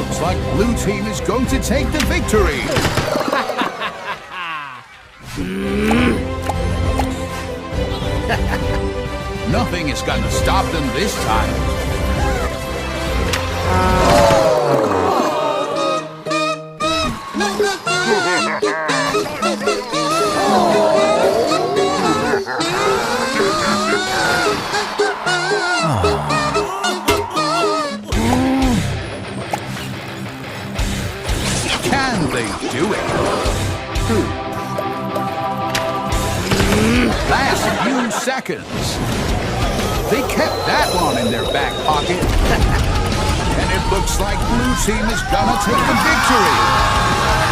Looks like blue team is going to take the victory. Nothing is gonna stop them this time. Can they do it? Last few seconds. They kept that one in their back pocket. And it looks like blue team is gonna take the victory.